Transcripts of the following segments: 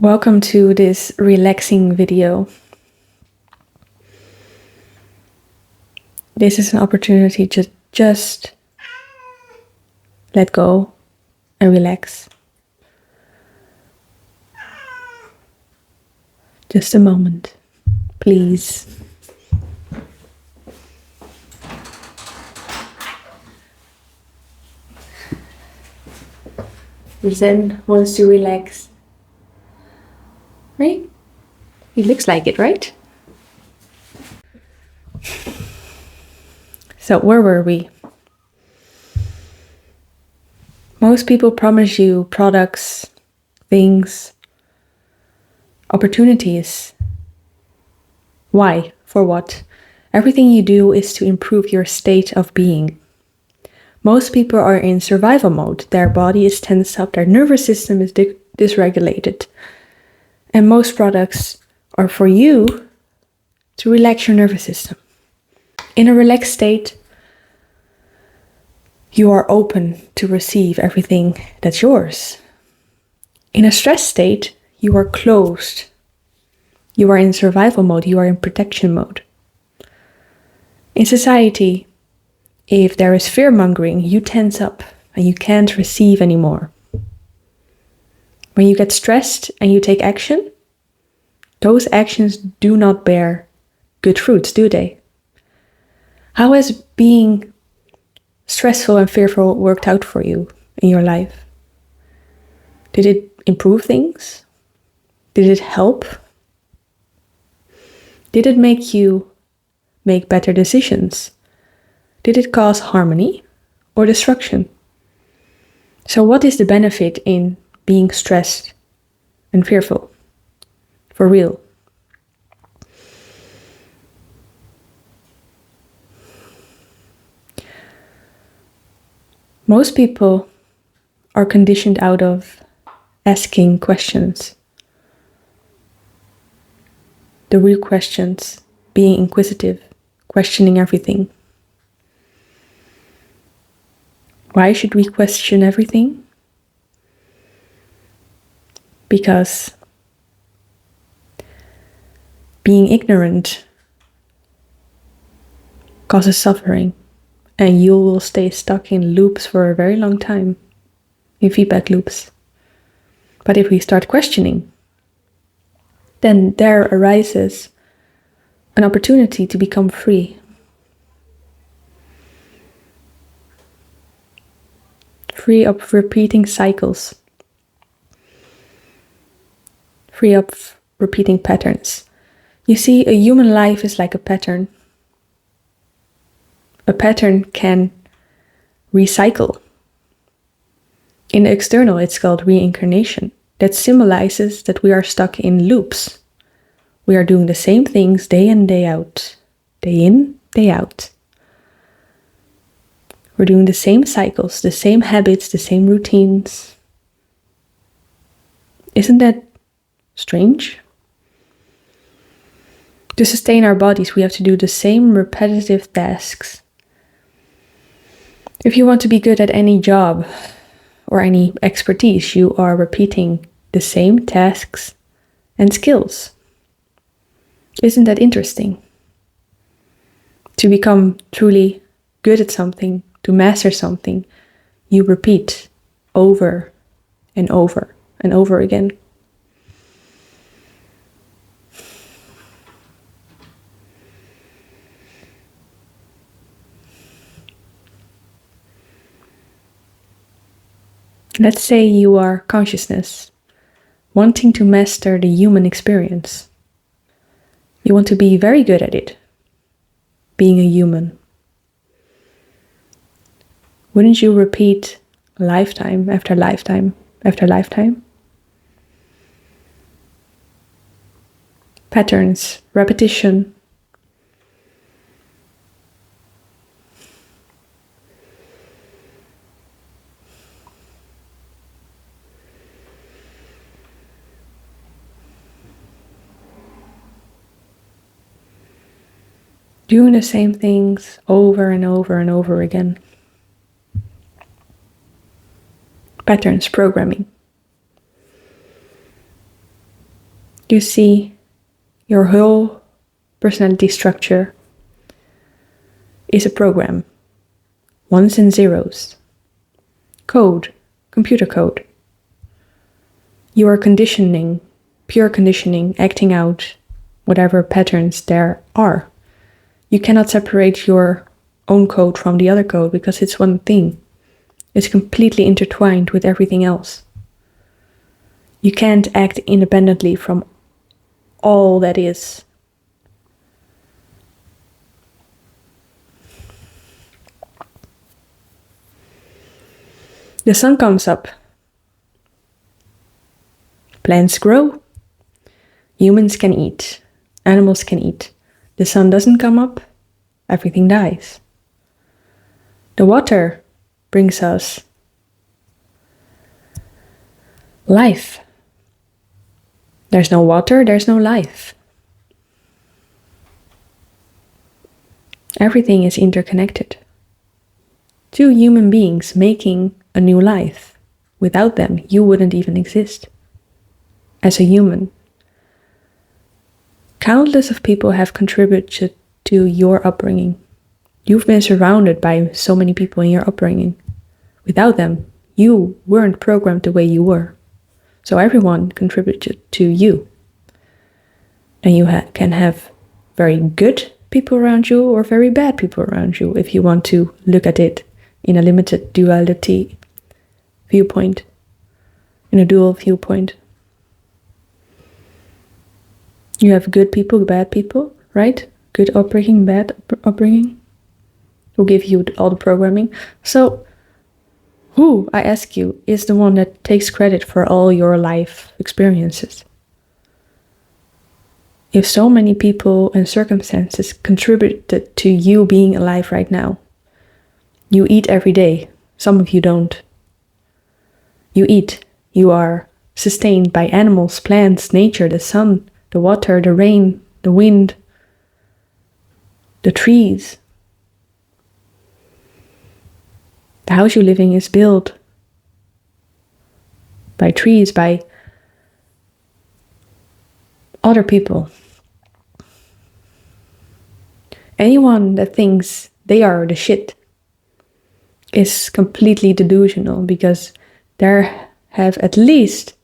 Welcome to this relaxing video. This is an opportunity to just let go and relax. Just a moment, please. The Zen wants to relax. Right? It looks like it, right? So where were we? Most people promise you products, things, opportunities. Why? For what? Everything you do is to improve your state of being. Most people are in survival mode. Their body is tensed up, their nervous system is dysregulated. And most products are for you to relax your nervous system. In a relaxed state, you are open to receive everything that's yours. In a stressed state, you are closed. You are in survival mode, you are in protection mode. In society, if there is fear-mongering, you tense up and you can't receive anymore. When you get stressed and you take action, those actions do not bear good fruits, do they? How has being stressful and fearful worked out for you in your life? Did it improve things? Did it help? Did it make you make better decisions? Did it cause harmony or destruction? So what is the benefit in being stressed and fearful? For real. Most people are conditioned out of asking questions. The real questions, being inquisitive, questioning everything. Why should we question everything? Because being ignorant causes suffering, and you will stay stuck in loops for a very long time, in feedback loops. But if we start questioning, then there arises an opportunity to become free. Free of repeating cycles. Free of repeating patterns. You see, a human life is like a pattern. A pattern can recycle. In the external, it's called reincarnation. That symbolizes that we are stuck in loops. We are doing the same things day in, day out. Day in, day out. We're doing the same cycles, the same habits, the same routines. Isn't that strange? To sustain our bodies, we have to do the same repetitive tasks. If you want to be good at any job or any expertise, you are repeating the same tasks and skills. Isn't that interesting? To become truly good at something, to master something, you repeat over and over and over again. Let's say you are consciousness, wanting to master the human experience. You want to be very good at it, being a human. Wouldn't you repeat lifetime after lifetime after lifetime? Patterns, repetition. Doing the same things over and over and over again. Patterns, programming. You see, your whole personality structure is a program. Ones and zeros. Code, computer code. You are conditioning, pure conditioning, acting out whatever patterns there are. You cannot separate your own code from the other code because it's one thing. It's completely intertwined with everything else. You can't act independently from all that is. The sun comes up. Plants grow. Humans can eat. Animals can eat. The sun doesn't come up. Everything dies. The water brings us life. There's no water, there's no life. Everything is interconnected. Two human beings making a new life. Without them, you wouldn't even exist. As a human. Countless of people have contributed to your upbringing. You've been surrounded by so many people in your upbringing. Without them, you weren't programmed the way you were. So everyone contributed to you. And you can have very good people around you or very bad people around you if you want to look at it in a limited duality viewpoint, in a dual viewpoint. You have good people, bad people, right? Good upbringing, bad upbringing, who give you all the programming. So who, I ask you, is the one that takes credit for all your life experiences? If so many people and circumstances contributed to you being alive right now, you eat every day. Some of you don't. You eat. You are sustained by animals, plants, nature, the sun, the water, the rain, the wind, the trees. The house you live in is built by trees, by other people. Anyone that thinks they are the shit is completely delusional, because there have at least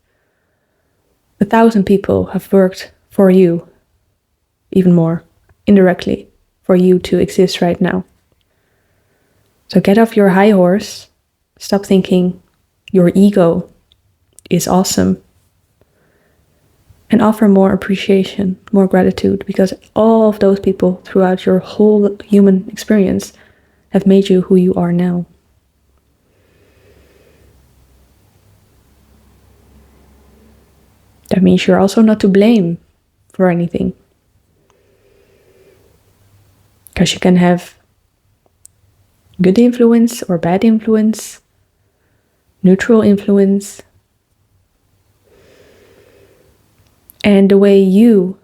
1,000 people have worked for you, even more, indirectly, for you to exist right now. So get off your high horse, stop thinking your ego is awesome, and offer more appreciation, more gratitude, because all of those people throughout your whole human experience have made you who you are now. That means you're also not to blame for anything. Because you can have good influence or bad influence, neutral influence. And the way you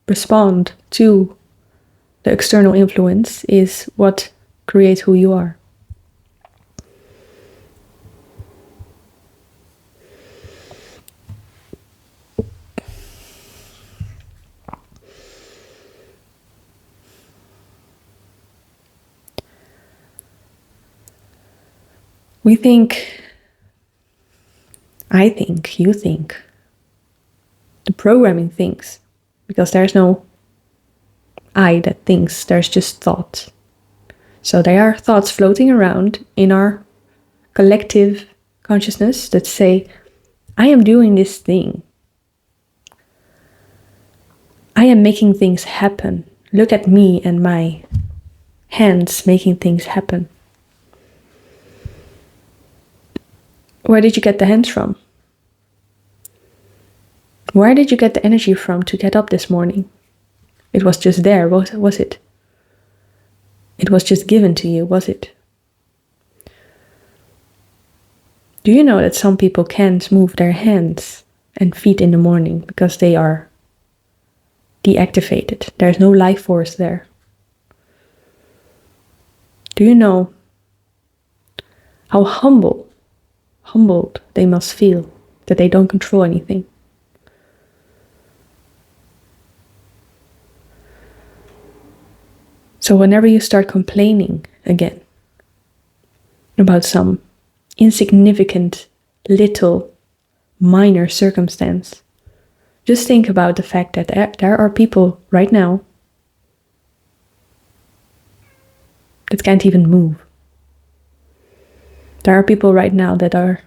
respond to the external influence is what creates who you are. We think, I think, you think, the programming thinks, because there's no I that thinks, there's just thoughts. So there are thoughts floating around in our collective consciousness that say, I am doing this thing. I am making things happen. Look at me and my hands making things happen. Where did you get the hands from? Where did you get the energy from to get up this morning? It was just there, was it? It was just given to you, was it? Do you know that some people can't move their hands and feet in the morning because they are deactivated? There's no life force there. Do you know how humbled they must feel that they don't control anything? So whenever you start complaining again about some insignificant, little, minor circumstance, just think about the fact that there are people right now that can't even move. There are people right now that are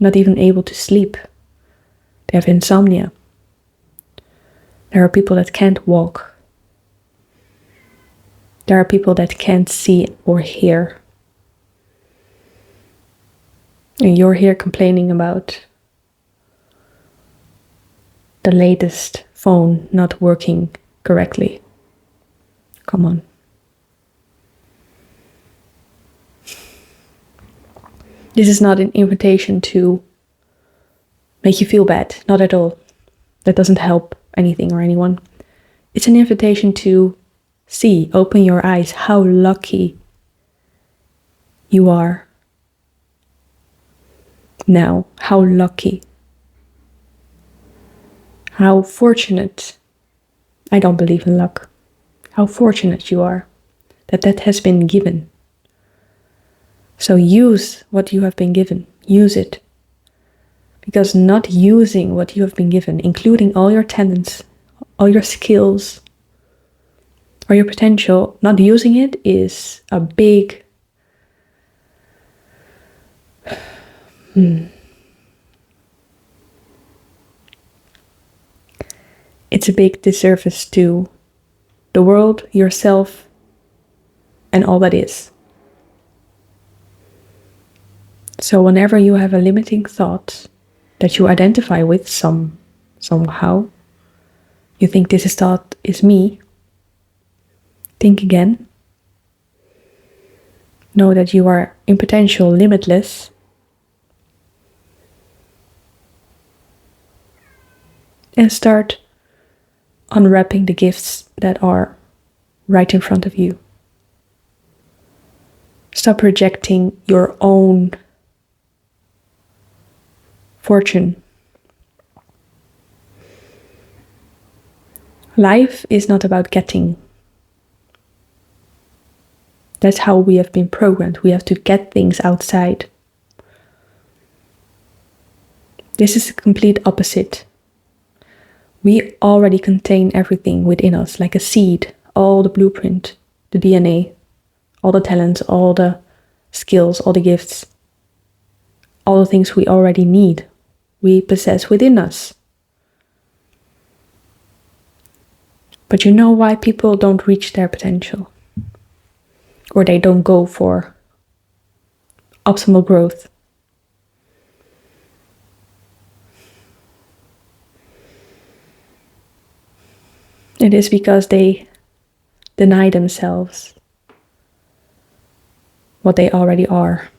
not even able to sleep. They have insomnia. There are people that can't walk. There are people that can't see or hear. And you're here complaining about the latest phone not working correctly. Come on. This is not an invitation to make you feel bad, not at all. That doesn't help anything or anyone. It's an invitation to see, open your eyes, how lucky you are now. How lucky. How fortunate. I don't believe in luck. How fortunate you are that has been given. So use what you have been given. Use it. Because not using what you have been given, including all your talents, all your skills, or your potential, not using it is a big it's a big disservice to the world, yourself, and all that is. So whenever you have a limiting thought that you identify with somehow, you think this thought is me, think again. Know that you are in potential limitless. And start unwrapping the gifts that are right in front of you. Stop rejecting your own fortune. Life is not about getting. That's how we have been programmed. We have to get things outside. This is the complete opposite. We already contain everything within us, like a seed, all the blueprint, the DNA, all the talents, all the skills, all the gifts, all the things we already need, we possess within us. But you know why people don't reach their potential? Or they don't go for optimal growth? It is because they deny themselves what they already are.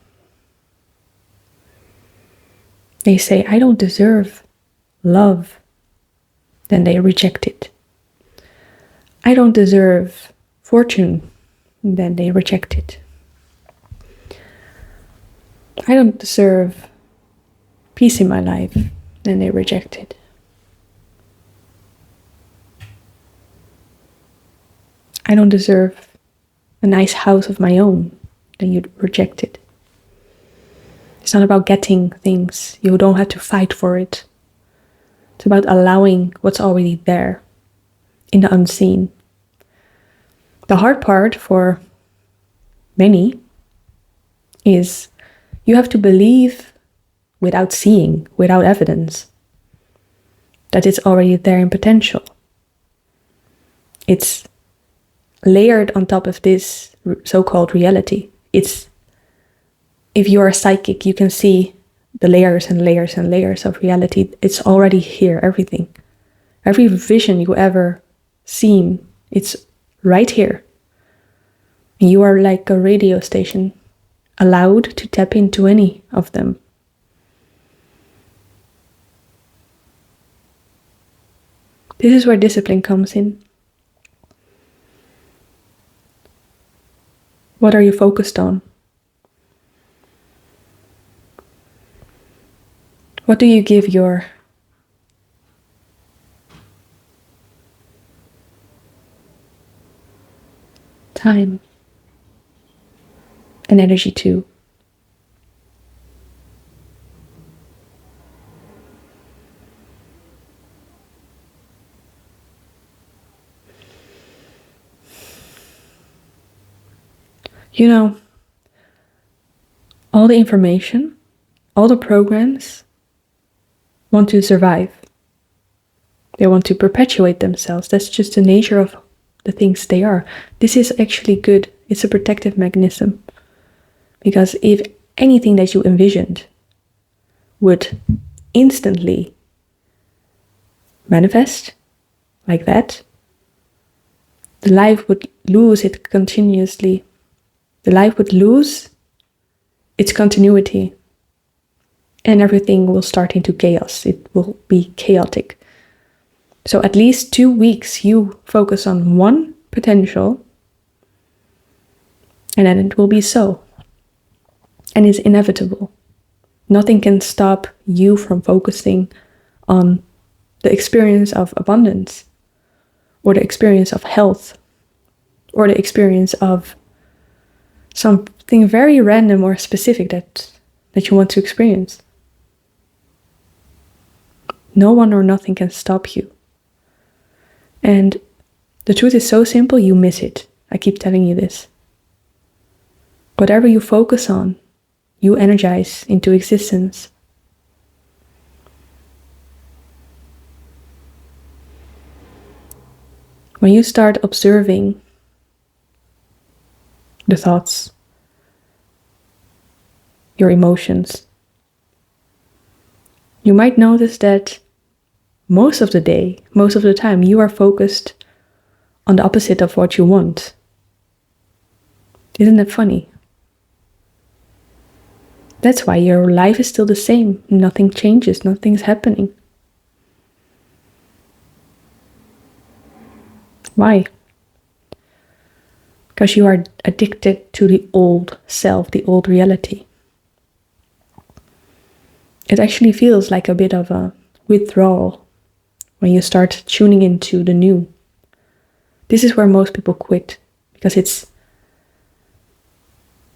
They say, I don't deserve love. Then they reject it. I don't deserve fortune. Then they reject it. I don't deserve peace in my life. Then they reject it. I don't deserve a nice house of my own. Then you reject it. It's not about getting things. You don't have to fight for it. It's about allowing what's already there in the unseen. The hard part for many is you have to believe without seeing, without evidence, that it's already there in potential. It's layered on top of this so-called reality. It's, if you are psychic, you can see the layers and layers and layers of reality. It's already here, everything. Every vision you ever seen, it's right here. You are like a radio station, allowed to tap into any of them. This is where discipline comes in. What are you focused on? What do you give your time, and energy too. You know, all the information, all the programs want to survive. They want to perpetuate themselves. That's just the nature of the things they are. This is actually good. It's a protective mechanism. Because if anything that you envisioned would instantly manifest like that, the life would lose it continuously. The life would lose its continuity. And everything will start into chaos. It will be chaotic. So at least 2 weeks you focus on one potential, and then it will be so. And it's inevitable. Nothing can stop you from focusing on the experience of abundance, or the experience of health, or the experience of something very random or specific that you want to experience. No one or nothing can stop you. And the truth is so simple, you miss it. I keep telling you this. Whatever you focus on, you energize into existence. When you start observing the thoughts, your emotions, you might notice that most of the day, most of the time, you are focused on the opposite of what you want. Isn't that funny? That's why your life is still the same. Nothing changes, nothing's happening. Why? Because you are addicted to the old self, the old reality. It actually feels like a bit of a withdrawal when you start tuning into the new. This is where most people quit, because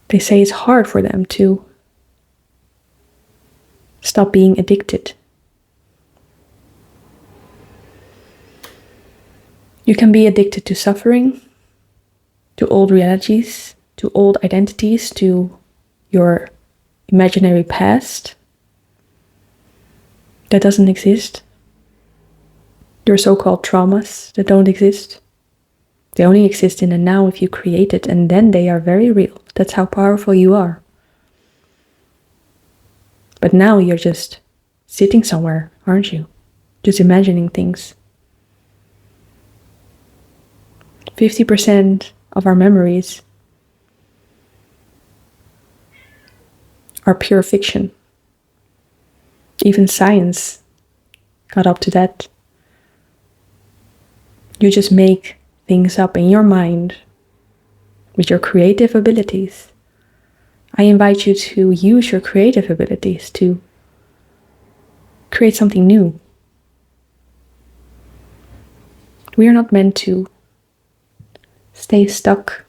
they say it's hard for them to stop being addicted. You can be addicted to suffering, to old realities, to old identities, to your imaginary past that doesn't exist. Your so-called traumas that don't exist. They only exist in the now if you create it, and then they are very real. That's how powerful you are. But now you're just sitting somewhere, aren't you? Just imagining things. 50% of our memories are pure fiction. Even science got up to that. You just make things up in your mind with your creative abilities. I invite you to use your creative abilities to create something new. We are not meant to stay stuck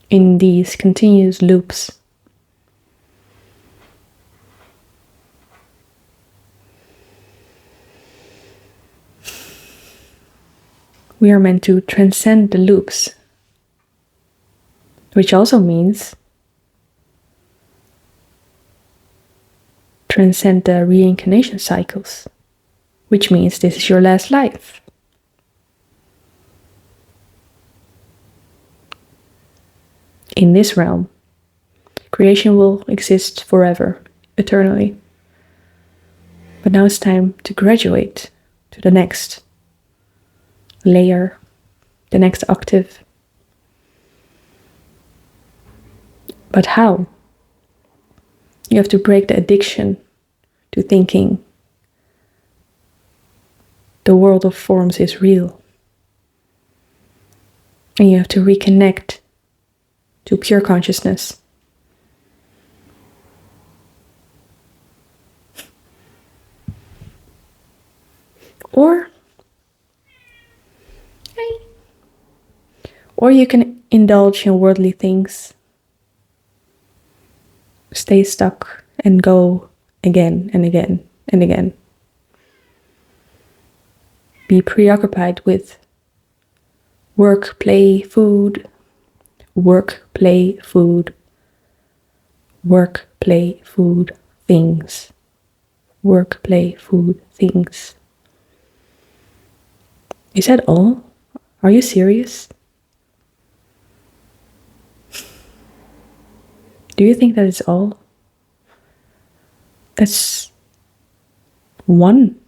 in these continuous loops. We are meant to transcend the loops, which also means transcend the reincarnation cycles, which means this is your last life. In this realm, creation will exist forever, eternally. But now it's time to graduate to the next layer, the next octave. But how? You have to break the addiction to thinking the world of forms is real. And you have to reconnect to pure consciousness. Or you can indulge in worldly things, stay stuck and go again and again and again. Be preoccupied with work, play, food, work, play, food, work, play, food, things, work, play, food, things. Is that all? Are you serious? Do you think that is all? That's one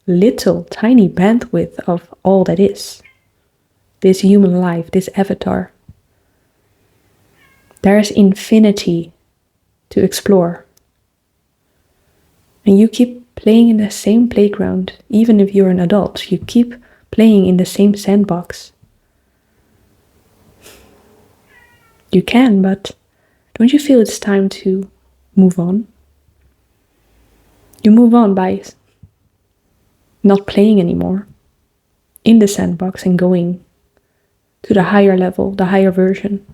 little tiny bandwidth of all that is. This human life, this avatar. There is infinity to explore. And you keep playing in the same playground, even if you're an adult. You keep playing in the same sandbox. You can, but don't you feel it's time to move on? You move on by not playing anymore in the sandbox and going to the higher level, the higher version.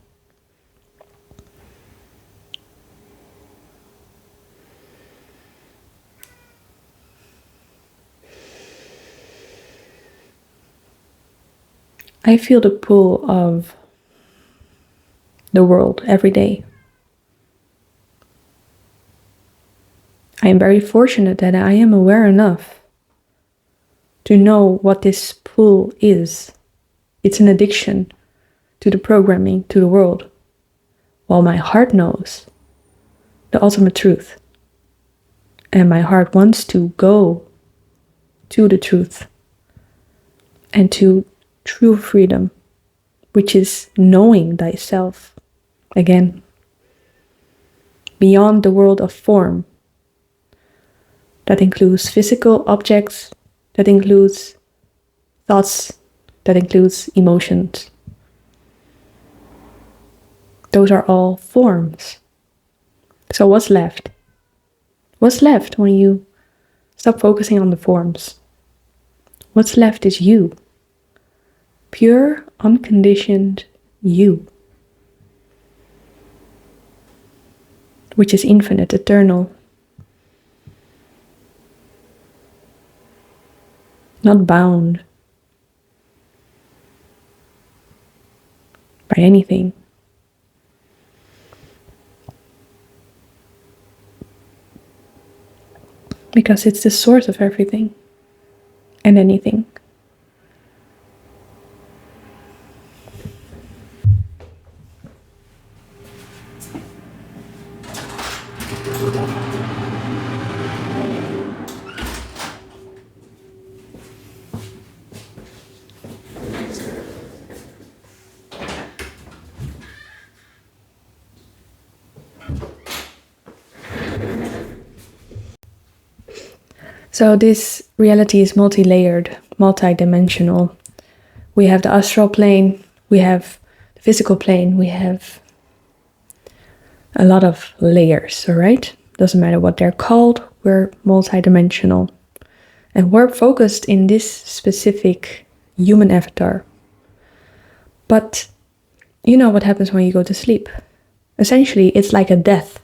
I feel the pull of the world every day. I am very fortunate that I am aware enough to know what this pull is. It's an addiction to the programming, to the world, while my heart knows the ultimate truth. And my heart wants to go to the truth and to true freedom, which is knowing thyself again, beyond the world of form. That includes physical objects, that includes thoughts, that includes emotions. Those are all forms. So what's left? What's left when you stop focusing on the forms? What's left is you. Pure, unconditioned you. Which is infinite, eternal. Not bound by anything. Because it's the source of everything and anything. So this reality is multi-layered, multi-dimensional. We have the astral plane, we have the physical plane, we have a lot of layers, all right? Doesn't matter what they're called, we're multi-dimensional. And we're focused in this specific human avatar. But you know what happens when you go to sleep? Essentially, it's like a death.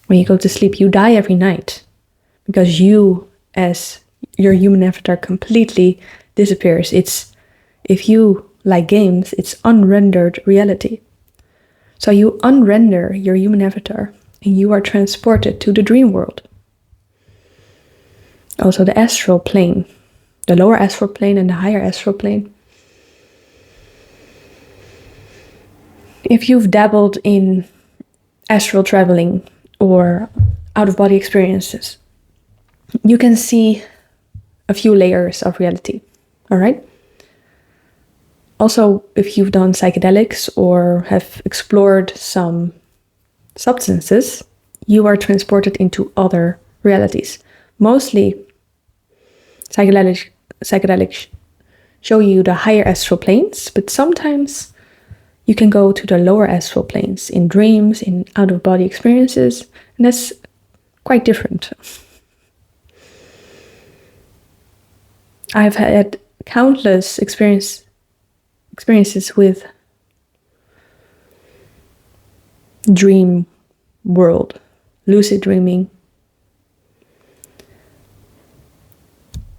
When you go to sleep, you die every night. Because you, as your human avatar, completely disappears. It's, if you like games, it's unrendered reality. So you unrender your human avatar and you are transported to the dream world. Also the astral plane, the lower astral plane and the higher astral plane. If you've dabbled in astral traveling or out-of-body experiences, you can see a few layers of reality, all right? Also, if you've done psychedelics or have explored some substances, you are transported into other realities. Mostly, psychedelics show you the higher astral planes, but sometimes you can go to the lower astral planes in dreams, in out-of-body experiences, and that's quite different. I've had countless experiences with dream world, lucid dreaming.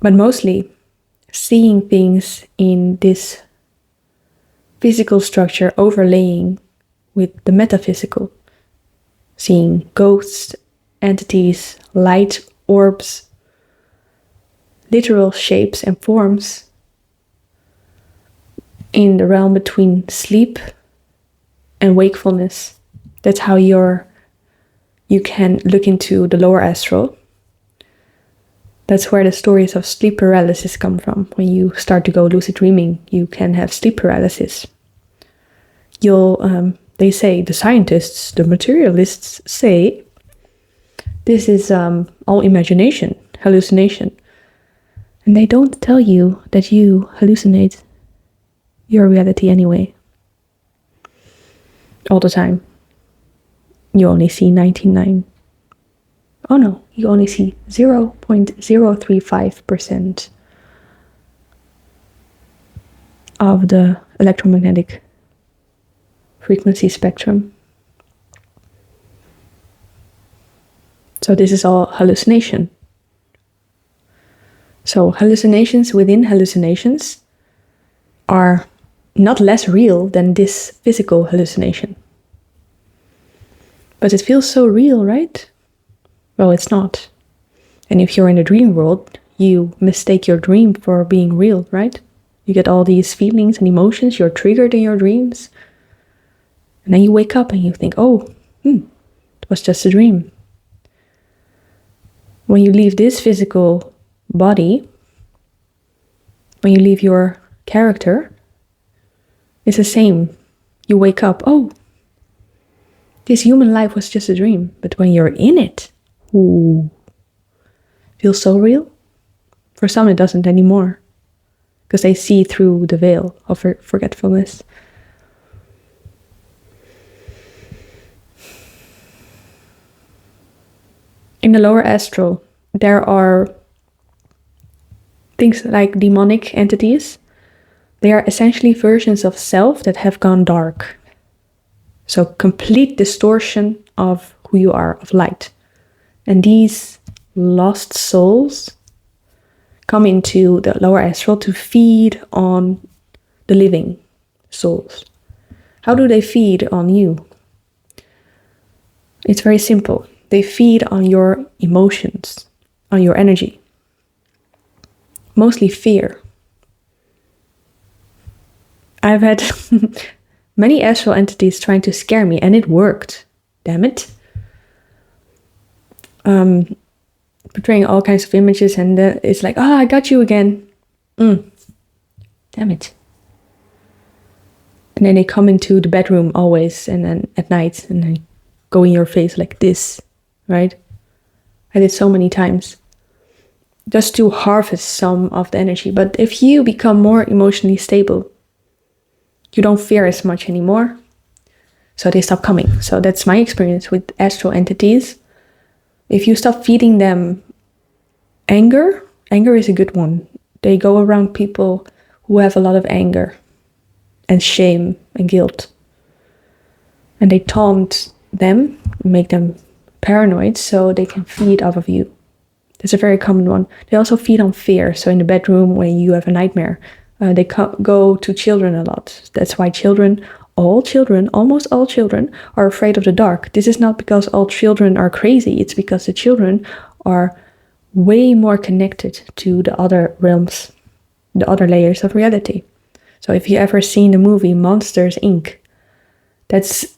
But mostly seeing things in this physical structure overlaying with the metaphysical. Seeing ghosts, entities, light orbs, literal shapes and forms in the realm between sleep and wakefulness. That's how you can look into the lower astral. That's where the stories of sleep paralysis come from. When you start to go lucid dreaming, you can have sleep paralysis. They say, the scientists, the materialists say, this is all imagination, hallucination. And they don't tell you that you hallucinate your reality anyway. All the time. You only see 99. Oh no, you only see 0.035% of the electromagnetic frequency spectrum. So this is all hallucination. So hallucinations within hallucinations are not less real than this physical hallucination. But it feels so real, right? Well, it's not. And if you're in the dream world, you mistake your dream for being real, right? You get all these feelings and emotions, you're triggered in your dreams. And then you wake up and you think, it was just a dream. When you leave this physical body, when you leave your character, it's the same. You wake up, this human life was just a dream. But when you're in it, feels so real. For some it doesn't anymore, because they see through the veil of forgetfulness. In the lower astral, there are things like demonic entities. They are essentially versions of self that have gone dark. So complete distortion of who you are, of light. And these lost souls come into the lower astral to feed on the living souls. How do they feed on you? It's very simple. They feed on your emotions, on your energy. Mostly fear. I've had many astral entities trying to scare me, and it worked. Damn it. Portraying all kinds of images, and it's like, I got you again. Damn it. And then they come into the bedroom always, and then at night, and then go in your face like this, right? I did so many times. Just to harvest some of the energy. But if you become more emotionally stable, you don't fear as much anymore. So they stop coming. So that's my experience with astral entities. If you stop feeding them anger is a good one. They go around people who have a lot of anger and shame and guilt. And they taunt them, make them paranoid so they can feed off of you. That's a very common one. They also feed on fear. So in the bedroom when you have a nightmare, they go to children a lot. That's why almost all children are afraid of the dark. This is not because all children are crazy. It's because the children are way more connected to the other realms, the other layers of reality. So if you ever seen the movie Monsters, Inc., that's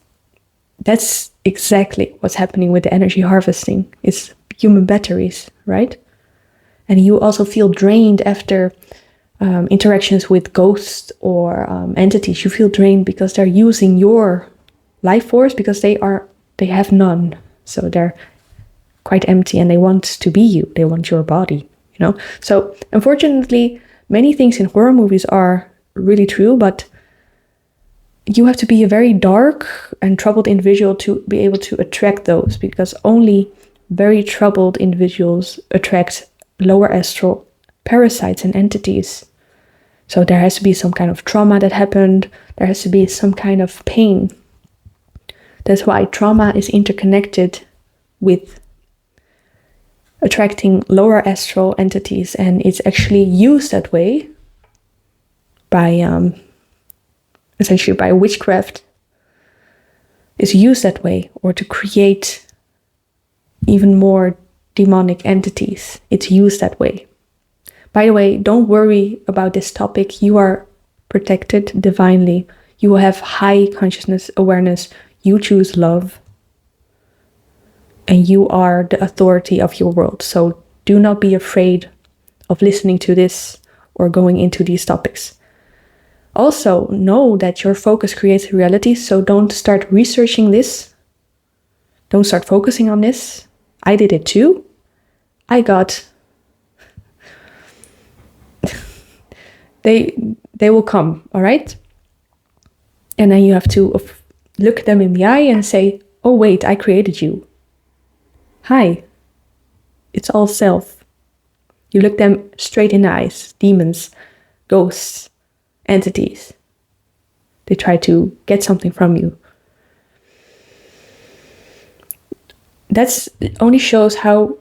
exactly what's happening with the energy harvesting. It's human batteries, right? And you also feel drained after interactions with ghosts or entities. You feel drained because they're using your life force, because they have none. So they're quite empty and they want to be you. They want your body, So unfortunately, many things in horror movies are really true, but you have to be a very dark and troubled individual to be able to attract those, because only very troubled individuals attract lower astral parasites and entities. So there has to be some kind of trauma that happened. There has to be some kind of pain That's why trauma is interconnected with attracting lower astral entities, and it's actually used that way by essentially by witchcraft. Is used that way, or to create even more demonic entities. It's used that way. By the way, don't worry about this topic. You are protected divinely. You will have high consciousness awareness. You choose love. And you are the authority of your world. So do not be afraid of listening to this or going into these topics. Also, know that your focus creates reality, so don't start researching this. Don't start focusing on this. I did it too. I got... they will come, all right? And then you have to look them in the eye and say, oh wait, I created you. Hi. It's all self. You look them straight in the eyes. Demons, ghosts, entities. They try to get something from you. That only shows how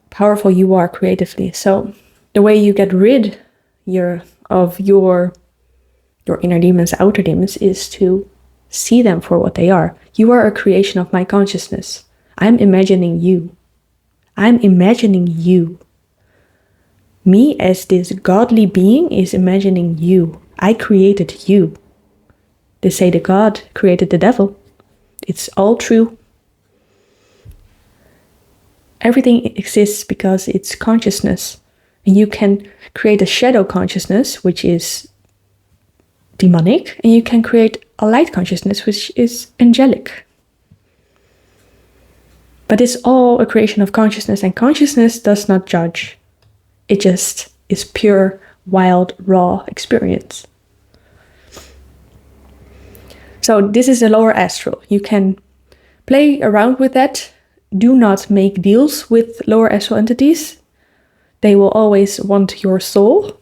powerful you are creatively. So the way you get rid of your inner demons, outer demons, is to see them for what they are. You are a creation of my consciousness. I'm imagining you. I'm imagining you. Me as this godly being is imagining you. I created you. They say the God created the devil. It's all true. Everything exists because it's consciousness. And you can create a shadow consciousness, which is demonic, and you can create a light consciousness, which is angelic. But it's all a creation of consciousness, and consciousness does not judge. It just is pure, wild, raw experience. So this is a lower astral. You can play around with that. Do not make deals with lower astral entities. They will always want your soul.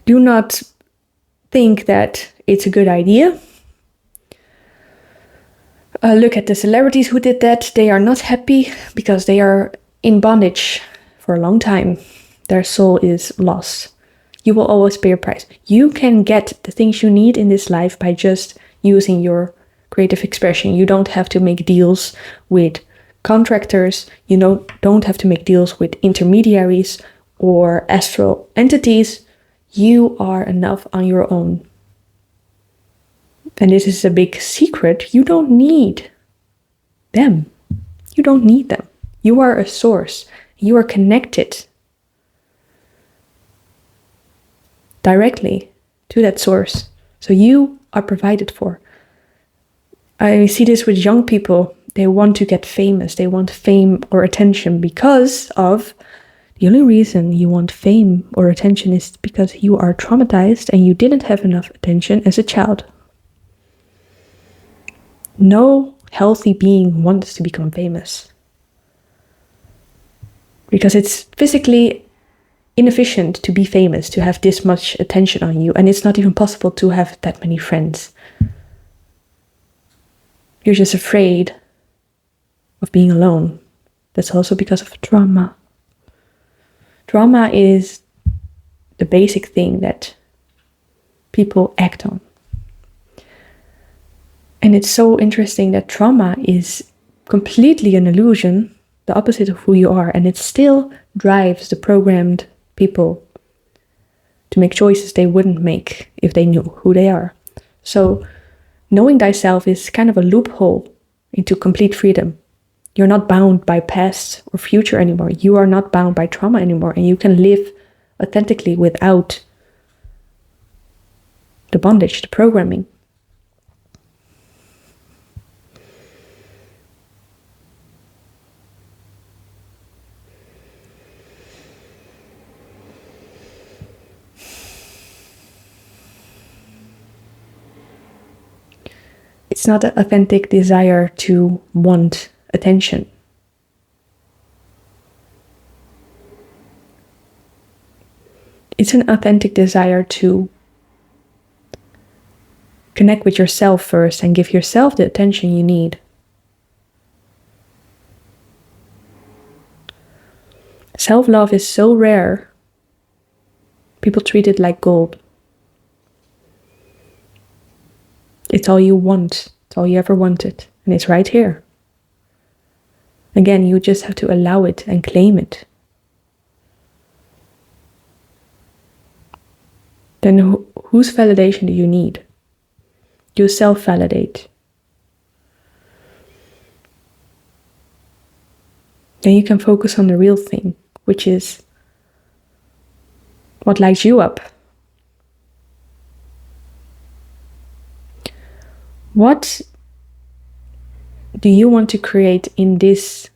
Do not think that it's a good idea. Look at the celebrities who did that. They are not happy because they are in bondage for a long time. Their soul is lost. You will always pay a price. You can get the things you need in this life by just using your creative expression. You don't have to make deals with contractors. You don't have to make deals with intermediaries or astral entities. You are enough on your own. And this is a big secret. You don't need them. You don't need them. You are a source. You are connected directly to that source. So you are provided for. I see this with young people. They want to get famous. They want fame or attention because of... The only reason you want fame or attention is because you are traumatized and you didn't have enough attention as a child. No healthy being wants to become famous. Because it's physically inefficient to be famous, to have this much attention on you, and it's not even possible to have that many friends. You're just afraid of being alone. That's also because of trauma. Trauma is the basic thing that people act on. And it's so interesting that trauma is completely an illusion, the opposite of who you are, and it still drives the programmed people to make choices they wouldn't make if they knew who they are. So knowing thyself is kind of a loophole into complete freedom. You're not bound by past or future anymore. You are not bound by trauma anymore, and you can live authentically without the bondage, the programming. It's not an authentic desire to want attention. It's an authentic desire to Connect with yourself first and give yourself the attention you need. Self-love is so rare. People treat it like gold. It's all you want. It's all you ever wanted. And it's right here. Again, you just have to allow it and claim it. Then whose validation do you need? You self-validate. Then you can focus on the real thing, which is what lights you up. What do you want to create in this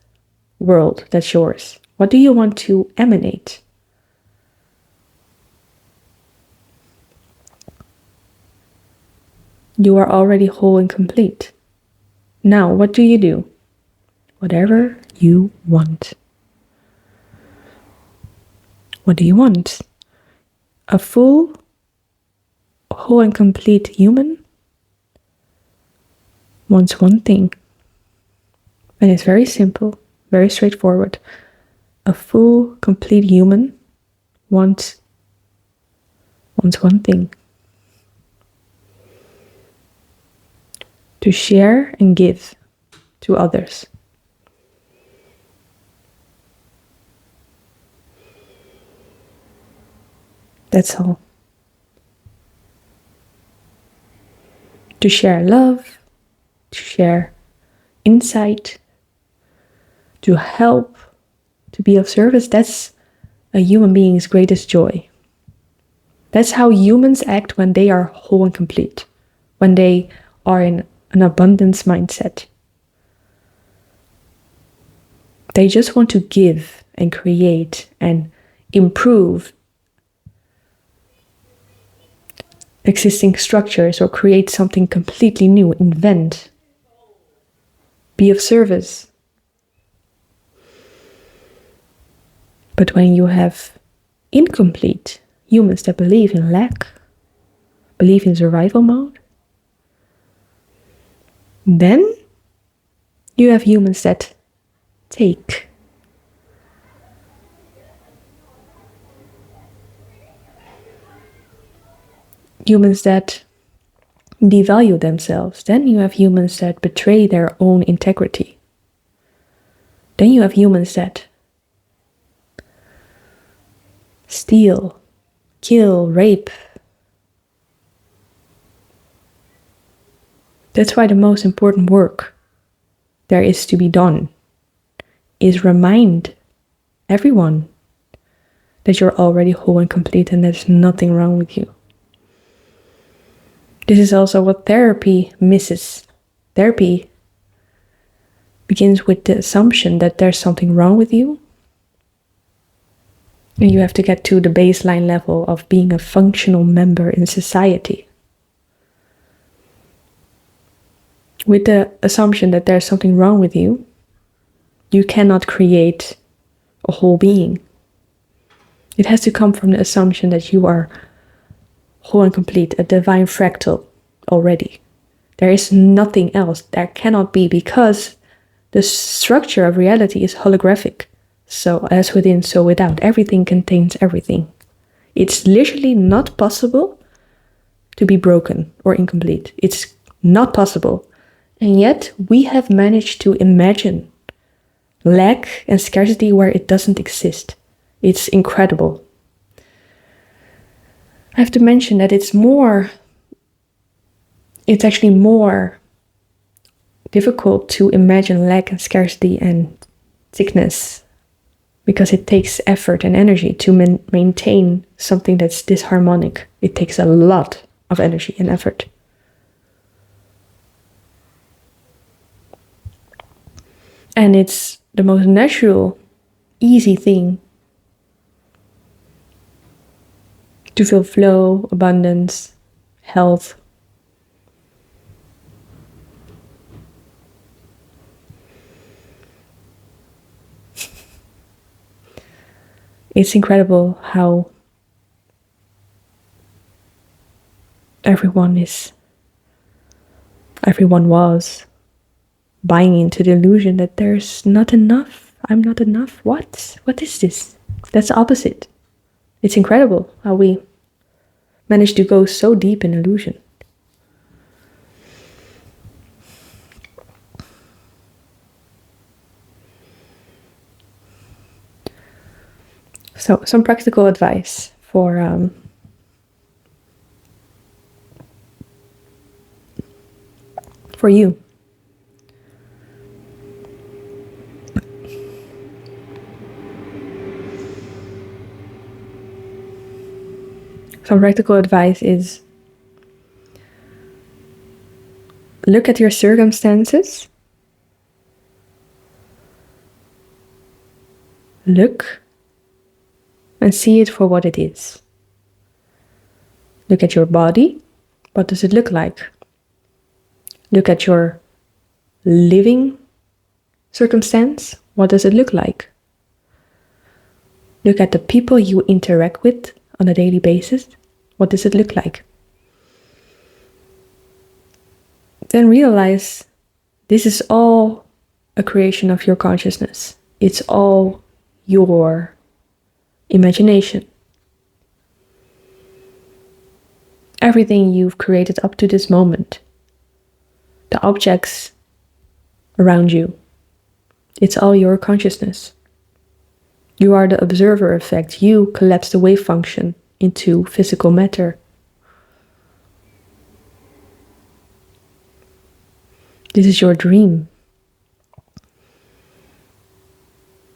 world that's yours? What do you want to emanate? You are already whole and complete. Now, what do you do? Whatever you want. What do you want? A full, whole and complete human wants one thing. And it's very simple, very straightforward. A full, complete human wants one thing. To share and give to others. That's all. To share love, to share insight, to help, to be of service, that's a human being's greatest joy. That's how humans act when they are whole and complete, when they are in an abundance mindset. They just want to give and create and improve existing structures or create something completely new, invent, be of service. But when you have incomplete humans that believe in lack, believe in survival mode, then you have humans that take. Humans that devalue themselves. Then you have humans that betray their own integrity. Then you have humans that steal, kill, rape. That's why the most important work there is to be done is remind everyone that you're already whole and complete and there's nothing wrong with you. This is also what therapy misses. Therapy begins with the assumption that there's something wrong with you. And you have to get to the baseline level of being a functional member in society. With the assumption that there's something wrong with you, you cannot create a whole being. It has to come from the assumption that you are whole and complete, a divine fractal already. There is nothing else. There cannot be, because the structure of reality is holographic. So as within, so without. Everything contains everything. It's literally not possible to be broken or incomplete. It's not possible. And yet we have managed to imagine lack and scarcity where it doesn't exist. It's incredible. I have to mention that it's actually more difficult to imagine lack and scarcity and sickness, because it takes effort and energy to maintain something that's disharmonic. It takes a lot of energy and effort. And it's the most natural, easy thing to feel flow, abundance, health. It's incredible how everyone is everyone was buying into the illusion that there's not enough. I'm not enough. What? What is this? That's the opposite. It's incredible how we manage to go so deep in illusion. So, some practical advice for you. Some practical advice is look at your circumstances. Look and see it for what it is. Look at your body. What does it look like? Look at your living circumstance. What does it look like? Look at the people you interact with on a daily basis. What does it look like? Then realize this is all a creation of your consciousness. It's all your imagination. Everything you've created up to this moment, the objects around you, it's all your consciousness. You are the observer effect. You collapse the wave function into physical matter. This is your dream.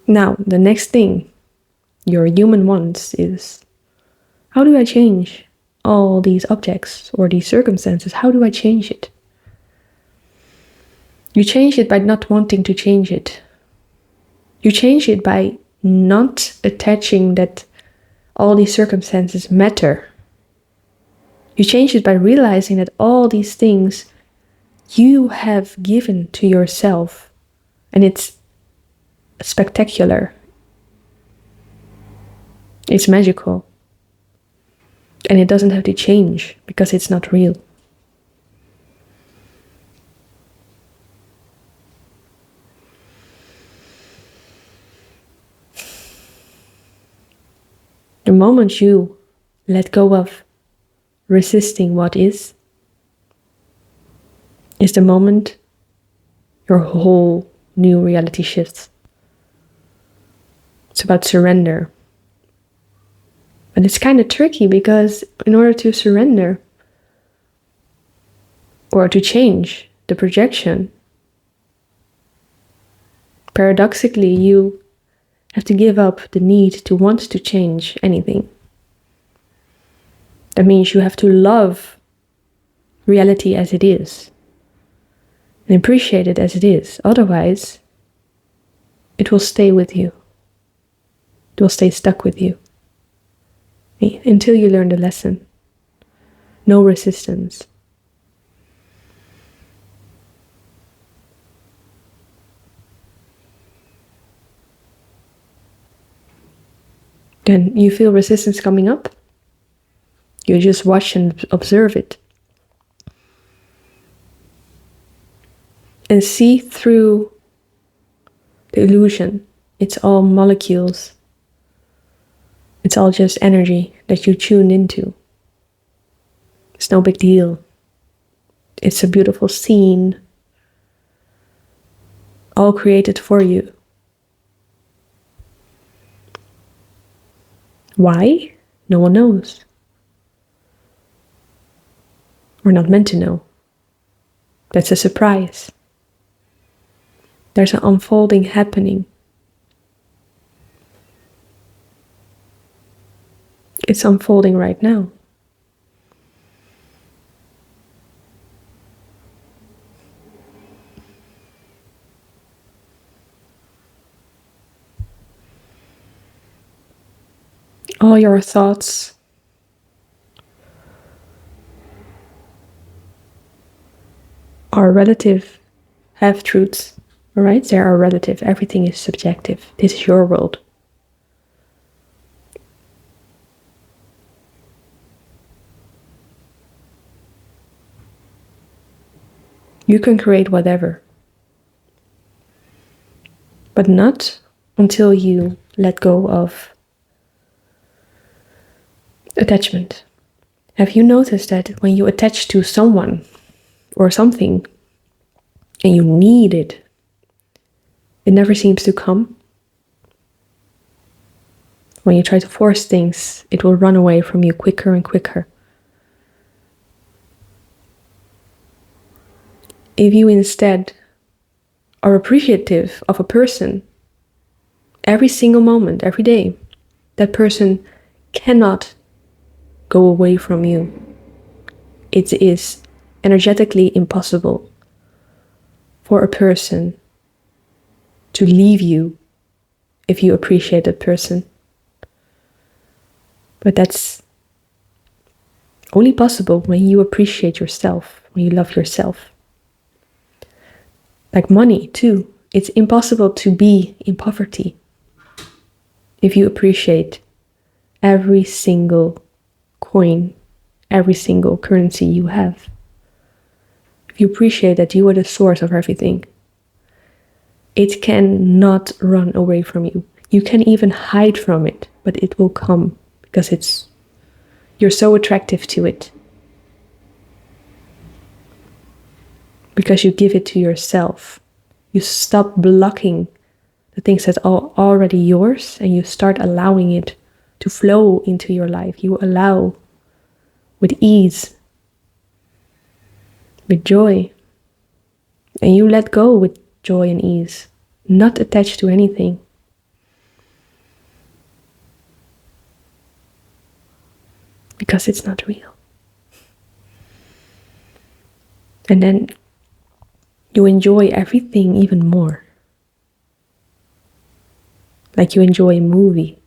Now, the next thing your human wants is, how do I change all these objects or these circumstances? How do I change it? You change it by not wanting to change it. You change it by not attaching that all these circumstances matter. You change it by realizing that all these things you have given to yourself, and it's spectacular. It's magical. And it doesn't have to change because it's not real. The moment you let go of resisting what is the moment your whole new reality shifts. It's about surrender. But it's kind of tricky because in order to surrender or to change the projection, paradoxically, you have to give up the need to want to change anything. That means you have to love reality as it is and appreciate it as it is. Otherwise, it will stay with you. It will stay stuck with you until you learn the lesson. No resistance. Then you feel resistance coming up. You just watch and observe it. And see through the illusion. It's all molecules. It's all just energy that you tuned into. It's no big deal. It's a beautiful scene. All created for you. Why? No one knows. We're not meant to know. That's a surprise. There's an unfolding happening. It's unfolding right now. All your thoughts are relative half-truths, all right? They are relative. Everything is subjective. This is your world. You can create whatever. But not until you let go of attachment. Have you noticed that when you attach to someone or something and you need it, it never seems to come? When you try to force things, it will run away from you quicker and quicker. If you instead are appreciative of a person, every single moment, every day, that person cannot go away from you. It is energetically impossible for a person to leave you if you appreciate that person. But that's only possible when you appreciate yourself, when you love yourself. Like money too. It's impossible to be in poverty if you appreciate every single coin, every single currency you have. If you appreciate that you are the source of everything, it cannot run away from you. You can even hide from it, but it will come because you're so attractive to it. Because you give it to yourself. You stop blocking the things that are already yours and you start allowing it to flow into your life. You allow with ease, with joy. And you let go with joy and ease, not attached to anything. Because it's not real. And then you enjoy everything even more. Like you enjoy a movie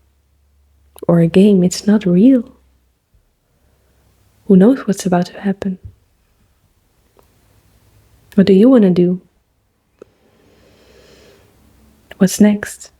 or a game. It's not real. Who knows what's about to happen? What do you want to do? What's next?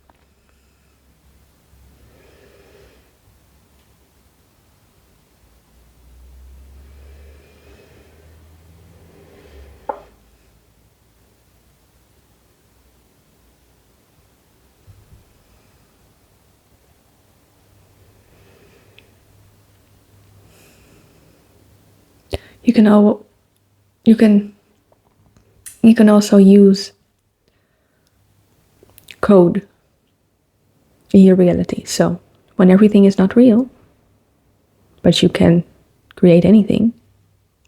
You can also use code in your reality. So when everything is not real, but you can create anything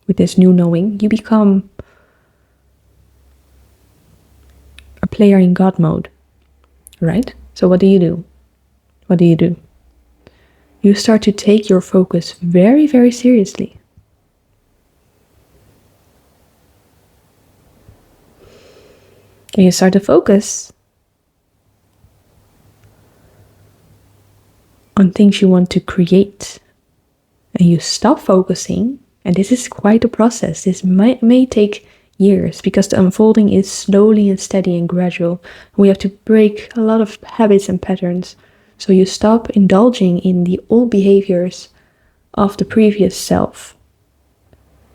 with this new knowing, you become a player in God mode, right? So what do you do? What do you do? You start to take your focus very, very seriously. And you start to focus on things you want to create. And you stop focusing, and this is quite a process. This may take years because the unfolding is slowly and steady and gradual. We have to break a lot of habits and patterns. So you stop indulging in the old behaviors of the previous self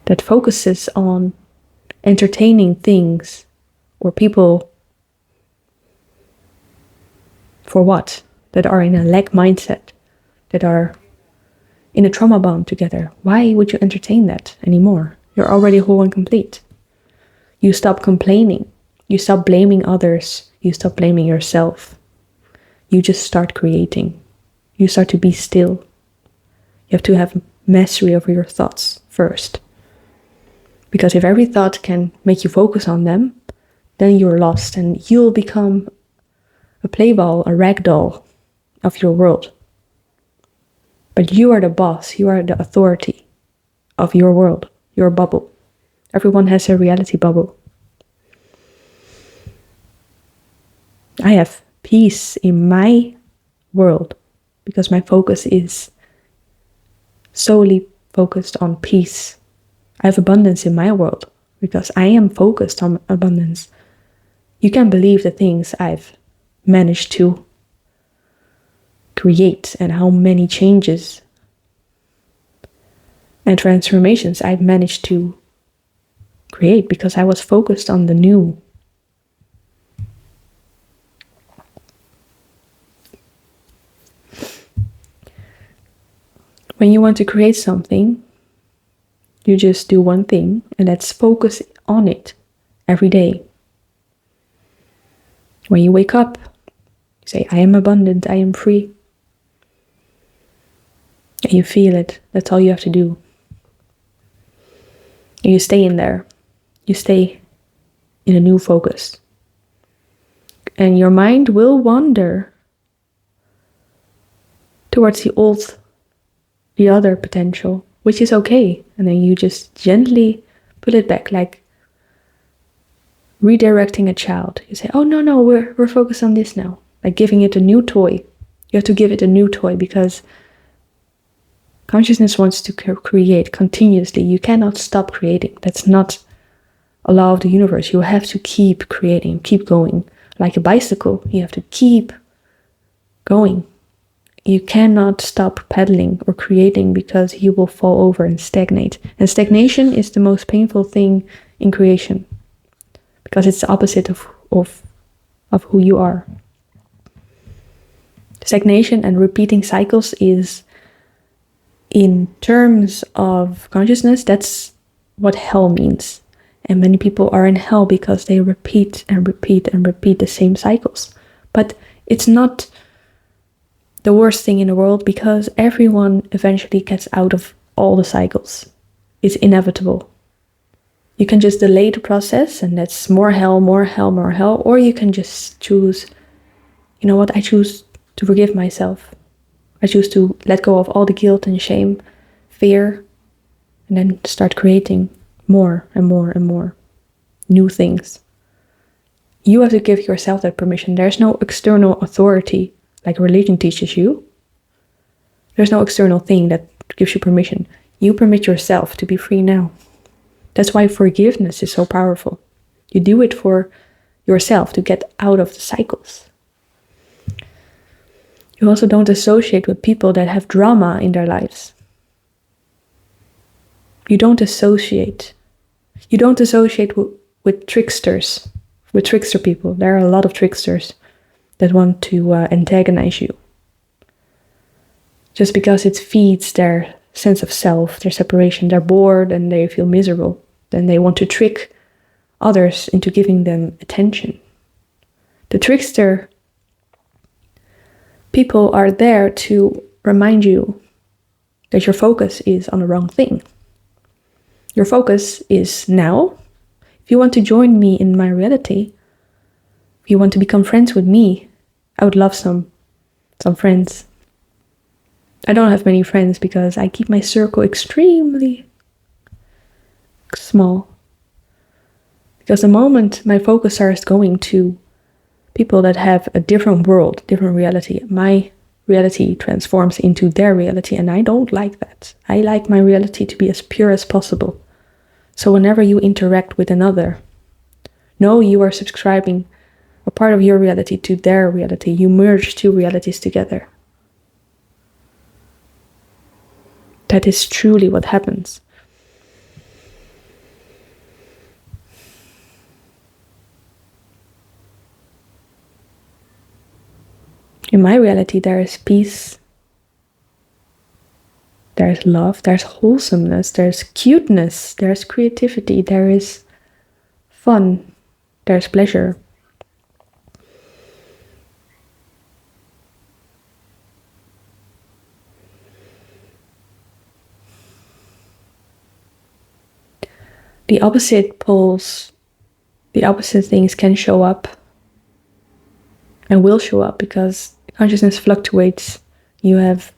that focuses on entertaining things or people for what? That are in a lack mindset, that are in a trauma bond together. Why would you entertain that anymore? You're already whole and complete. You stop complaining. You stop blaming others. You stop blaming yourself. You just start creating. You start to be still. You have to have mastery over your thoughts first. Because if every thought can make you focus on them, then you're lost and you'll become a playball, a rag doll of your world. But you are the boss, you are the authority of your world, your bubble. Everyone has a reality bubble. I have peace in my world because my focus is solely focused on peace. I have abundance in my world because I am focused on abundance. You can't believe the things I've managed to create and how many changes and transformations I've managed to create because I was focused on the new. When you want to create something, you just do one thing, and that's focus on it every day. When you wake up, you say, I am abundant, I am free. And you feel it. That's all you have to do. And you stay in there. You stay in a new focus. And your mind will wander towards the other potential, which is okay. And then you just gently pull it back, like redirecting a child. You say, oh, no, we're focused on this now. Like giving it a new toy. You have to give it a new toy because consciousness wants to create continuously. You cannot stop creating. That's not a law of the universe. You have to keep creating, keep going. Like a bicycle, you have to keep going. You cannot stop pedaling or creating because you will fall over and stagnate. And stagnation is the most painful thing in creation because it's the opposite of who you are. Stagnation and repeating cycles is, in terms of consciousness, that's what hell means. And many people are in hell because they repeat and repeat and repeat the same cycles. But it's not the worst thing in the world because everyone eventually gets out of all the cycles. It's inevitable. You can just delay the process and that's more hell, more hell, more hell. Or you can just choose, you know what, I choose to forgive myself. I choose to let go of all the guilt and shame, fear, and then start creating more and more and more new things. You have to give yourself that permission. There's no external authority like religion teaches you. There's no external thing that gives you permission. You permit yourself to be free now. That's why forgiveness is so powerful. You do it for yourself to get out of the cycles. You also don't associate with people that have drama in their lives. You don't associate. You don't associate with tricksters, with trickster people. There are a lot of tricksters that want to antagonize you. Just because it feeds their sense of self, their separation, they're bored and they feel miserable. Then they want to trick others into giving them attention. The trickster people are there to remind you that your focus is on the wrong thing. Your focus is now. If you want to join me in my reality, if you want to become friends with me, I would love some friends. I don't have many friends because I keep my circle extremely small. Because the moment my focus starts going to people that have a different world, different reality, my reality transforms into their reality, and I don't like that. I like my reality to be as pure as possible. So whenever you interact with another, know you are subscribing a part of your reality to their reality. You merge two realities together. That is truly what happens. In my reality, there is peace, there's love, there's wholesomeness, there's cuteness, there's creativity, there is fun, there's pleasure. The opposite poles, the opposite things can show up and will show up because consciousness fluctuates. You have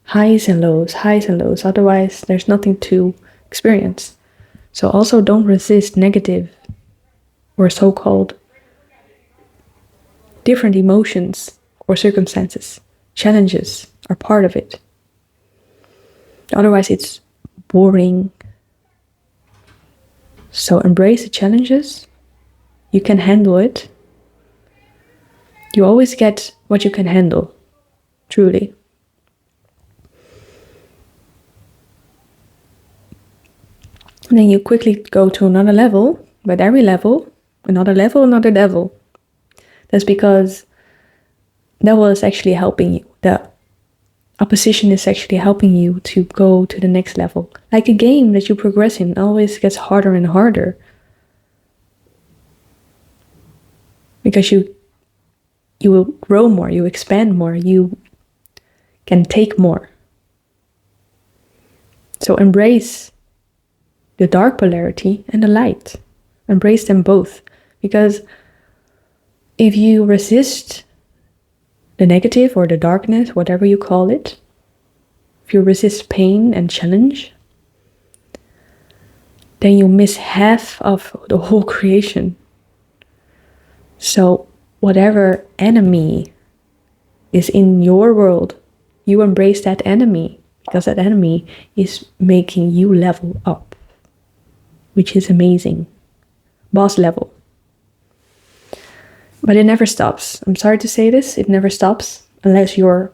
highs and lows, otherwise there's nothing to experience. So also don't resist negative or so-called different emotions or circumstances. Challenges are part of it. Otherwise it's boring. So embrace the challenges. You can handle it. You always get what you can handle, truly. then you quickly go to another level, but every level, another level, another devil. That's because devil is actually helping you. The opposition is actually helping you to go to the next level. Like a game that you progress in always gets harder and harder. Because you will grow more, you expand more, you can take more. So embrace the dark polarity and the light. Embrace them both. Because if you resist the negative or the darkness, whatever you call it, if you resist pain and challenge, then you miss half of the whole creation. So whatever enemy is in your world, you embrace that enemy, because that enemy is making you level up, which is amazing. Boss level. But it never stops. I'm sorry to say this, it never stops unless you're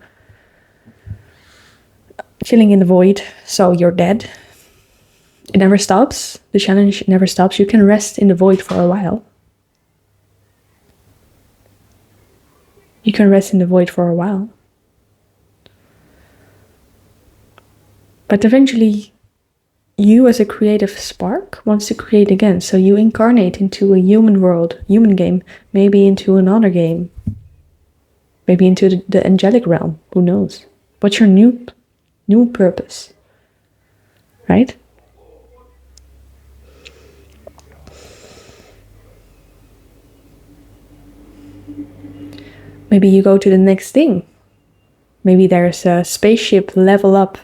chilling in the void, so you're dead. It never stops. The challenge never stops. You can rest in the void for a while. You can rest in the void for a while. But eventually, you as a creative spark wants to create again. So you incarnate into a human world, human game, maybe into another game. Maybe into the angelic realm, who knows? What's your new purpose? Right? Maybe you go to the next thing. Maybe there's a spaceship level up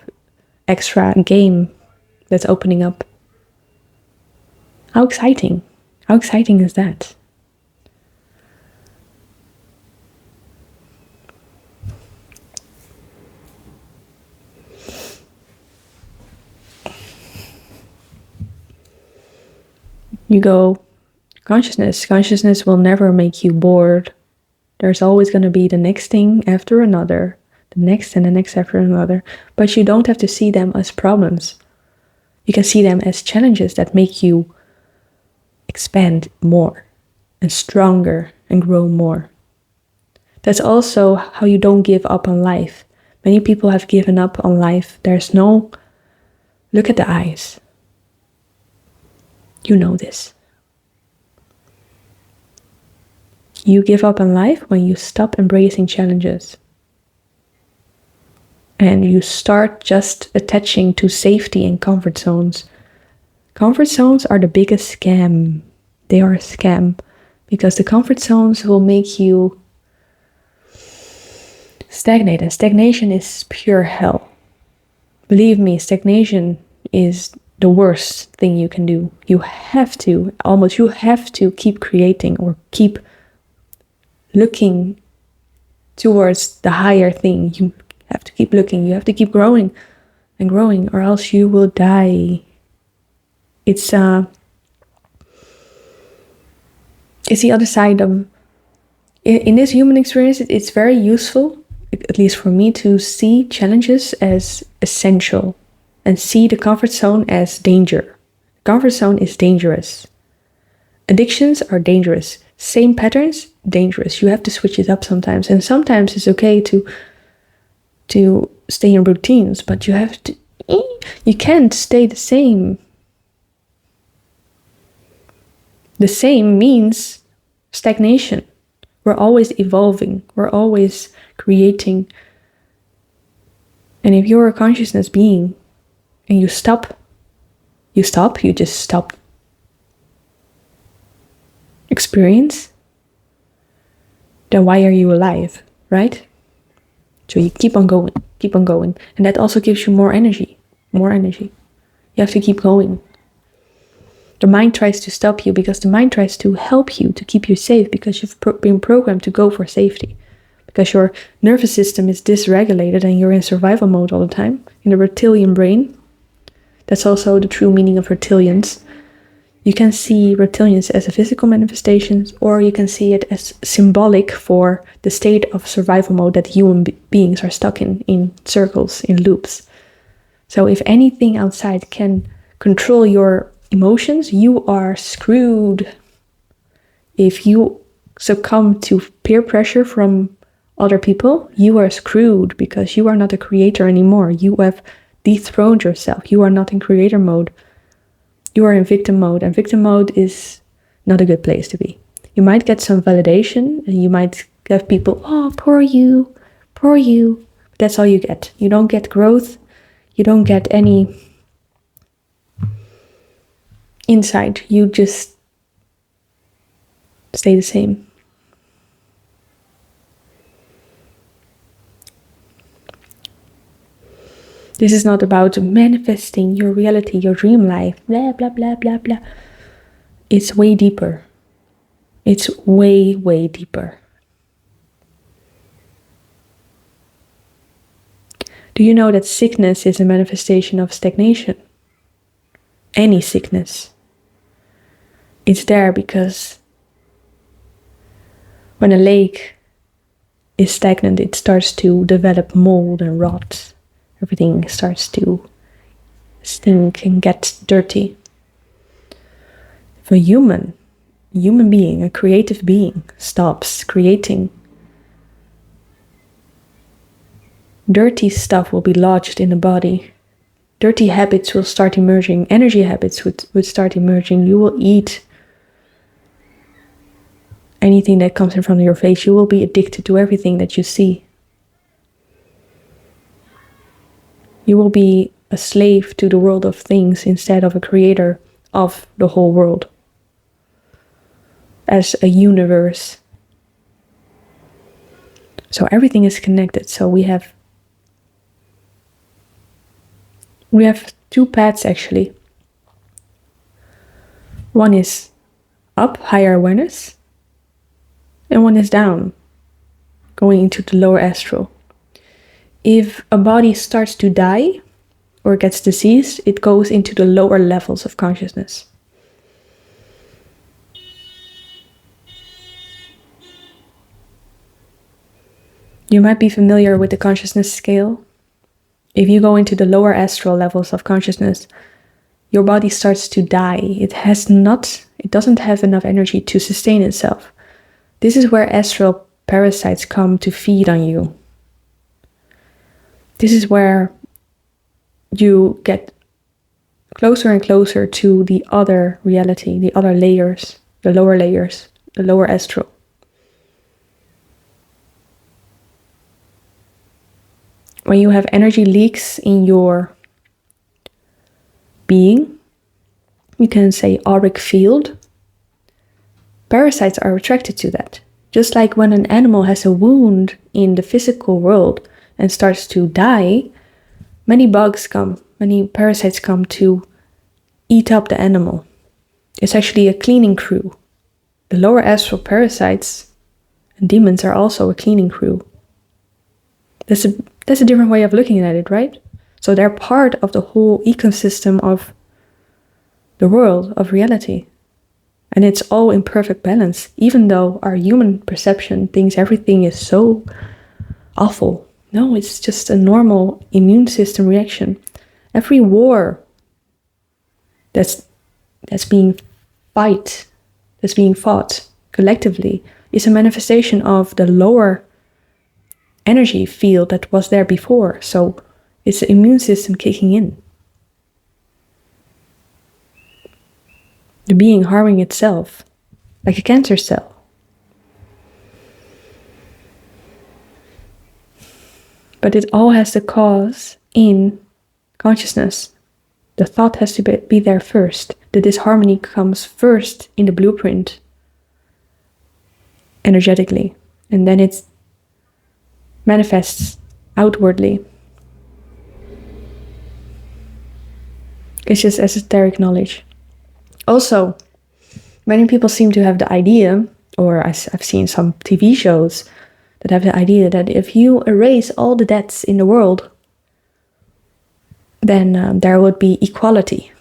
extra game that's opening up. How exciting. How exciting is that? You go, consciousness. Consciousness will never make you bored. There's always going to be the next thing after another, the next and the next after another. But you don't have to see them as problems. You can see them as challenges that make you expand more and stronger and grow more. That's also how you don't give up on life. Many people have given up on life. There's no, look at the eyes. You know this. You give up on life when you stop embracing challenges. And you start just attaching to safety and comfort zones. Comfort zones are the biggest scam. They are a scam. Because the comfort zones will make you stagnate. And stagnation is pure hell. Believe me, stagnation is the worst thing you can do. You have to keep creating or keep looking towards the higher thing. You have to keep looking. You have to keep growing and growing, or else you will die. It's the other side of, in this human experience, it's very useful, at least for me, to see challenges as essential and see the comfort zone as danger. Comfort zone is dangerous. Addictions are dangerous. Same patterns, dangerous. You have to switch it up sometimes. And sometimes it's okay to stay in routines, but you can't stay the same. The same means stagnation. We're always evolving. We're always creating. And if you're a consciousness being and you just stop experience, then why are you alive, right? So you keep on going. And that also gives you more energy. You have to keep going. The mind tries to stop you because the mind tries to help you, to keep you safe, because you've been programmed to go for safety. Because your nervous system is dysregulated and you're in survival mode all the time, in the reptilian brain. That's also the true meaning of reptilians. You can see reptilians as a physical manifestation, or you can see it as symbolic for the state of survival mode that human beings are stuck in circles, in loops. So if anything outside can control your emotions, you are screwed. If you succumb to peer pressure from other people, you are screwed because you are not a creator anymore. You have dethroned yourself. You are not in creator mode. You are in victim mode, and victim mode is not a good place to be. You might get some validation, and you might have people, oh, poor you. But that's all you get. You don't get growth. You don't get any insight. You just stay the same. This is not about manifesting your reality, your dream life, blah, blah, blah, blah, blah. It's way deeper. It's way, way deeper. Do you know that sickness is a manifestation of stagnation? Any sickness. It's there because when a lake is stagnant, it starts to develop mold and rot. Everything starts to stink and get dirty. If a human being, a creative being, stops creating, dirty stuff will be lodged in the body. Dirty habits will start emerging. Energy habits would start emerging. You will eat anything that comes in front of your face. You will be addicted to everything that you see. You will be a slave to the world of things instead of a creator of the whole world. As a universe. So everything is connected. So we have two paths actually. One is up, higher awareness, and one is down, going into the lower astral. If a body starts to die or gets diseased, it goes into the lower levels of consciousness. You might be familiar with the consciousness scale. If you go into the lower astral levels of consciousness, your body starts to die. It doesn't have enough energy to sustain itself. This is where astral parasites come to feed on you. This is where you get closer and closer to the other reality, the other layers, the lower astral. When you have energy leaks in your being, you can say auric field, parasites are attracted to that. Just like when an animal has a wound in the physical world and starts to die, many parasites come to eat up the animal. It's actually a cleaning crew. The lower astral parasites and demons are also a cleaning crew. That's a different way of looking at it, right? So they're part of the whole ecosystem of the world, of reality. And it's all in perfect balance, even though our human perception thinks everything is so awful. No, it's just a normal immune system reaction. Every war that's being fought collectively is a manifestation of the lower energy field that was there before. So it's the immune system kicking in. The being harming itself, like a cancer cell. But it all has the cause in consciousness. The thought has to be there first. The disharmony comes first in the blueprint, energetically, and then it manifests outwardly. It's just esoteric knowledge. Also, many people seem to have the idea, or I've seen some TV shows that have the idea that if you erase all the debts in the world, then there would be equality.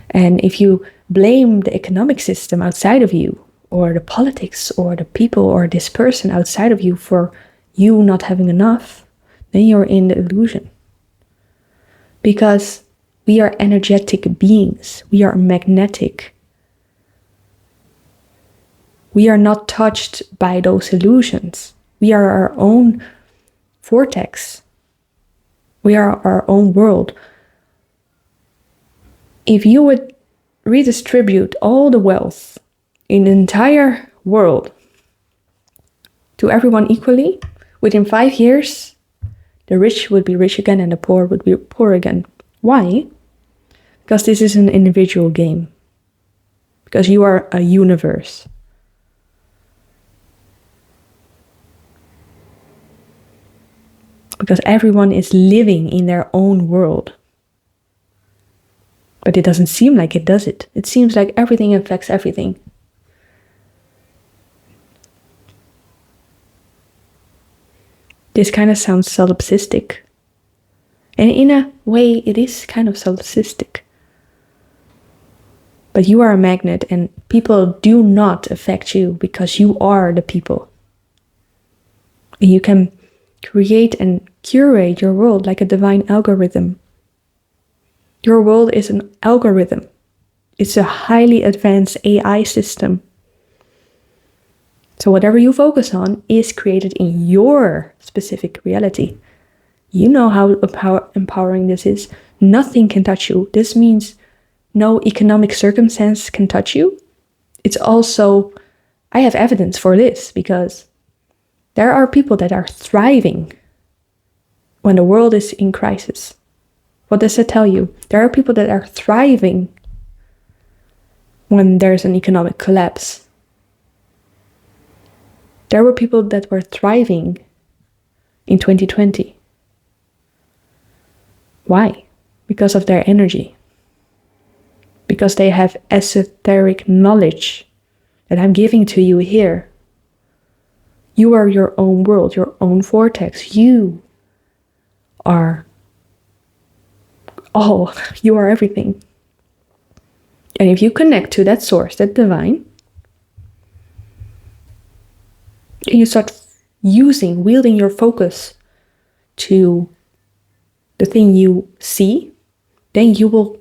And if you blame the economic system outside of you, or the politics, or the people, or this person outside of you for you not having enough, then you're in the illusion. Because We are energetic beings. We are magnetic. We are not touched by those illusions. We are our own vortex. We are our own world. If you would redistribute all the wealth in the entire world to everyone equally, within 5 years, the rich would be rich again and the poor would be poor again. Why? Because this is an individual game. Because you are a universe. Because everyone is living in their own world. But it doesn't seem like it, does it? It seems like everything affects everything. This kind of sounds solipsistic. And in a way, it is kind of solipsistic. But you are a magnet and people do not affect you because you are the people. And you can create and curate your world like a divine algorithm. Your world is an algorithm. It's a highly advanced AI system. So whatever you focus on is created in your specific reality. You know how empowering this is. Nothing can touch you. This means no economic circumstance can touch you. It's also, I have evidence for this because there are people that are thriving when the world is in crisis. What does that tell you? There are people that are thriving when there's an economic collapse. There were people that were thriving in 2020. Why? Because of their energy. Because they have esoteric knowledge that I'm giving to you here. You are your own world, your own vortex. You are all. You are everything. And if you connect to that source, that divine, and you start wielding your focus to the thing you see, then you will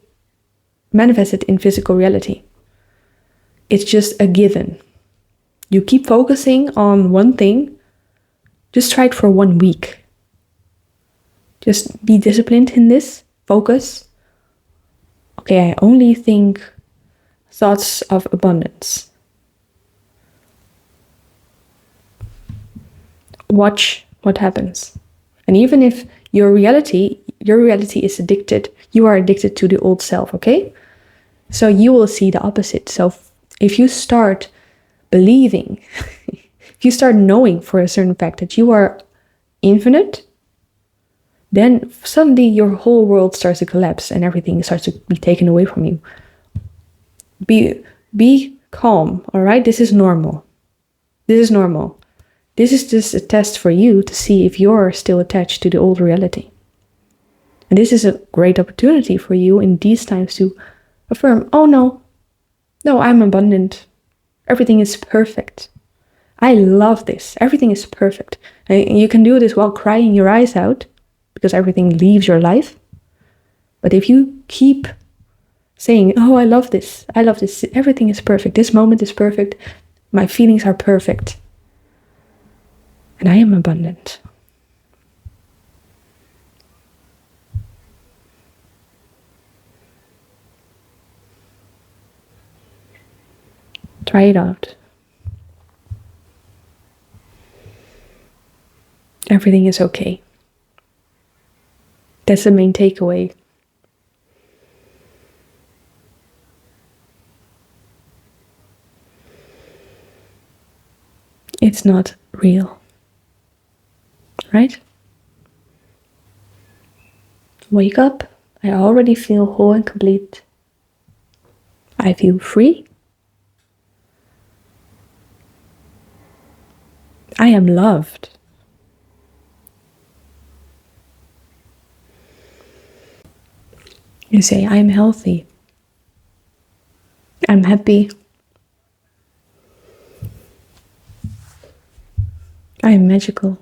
manifest it in physical reality. It's just a given. You keep focusing on one thing, just try it for 1 week. Just be disciplined in this, focus. Okay, I only think thoughts of abundance. Watch what happens. And even if your reality is addicted, you are addicted to the old self, okay? So you will see the opposite. So if you start believing, if you start knowing for a certain fact that you are infinite, then suddenly your whole world starts to collapse and everything starts to be taken away from you. Be calm, all right? This is normal. This is normal. This is just a test for you to see if you're still attached to the old reality. And this is a great opportunity for you in these times to affirm, oh no, I'm abundant. Everything is perfect. I love this. Everything is perfect. And you can do this while crying your eyes out because everything leaves your life. But if you keep saying, oh, I love this, everything is perfect, this moment is perfect, my feelings are perfect, and I am abundant. Try it out. Everything is okay. That's the main takeaway. It's not real. Right? Wake up. I already feel whole and complete. I feel free. I am loved. You say, I'm healthy. I'm happy. I am magical.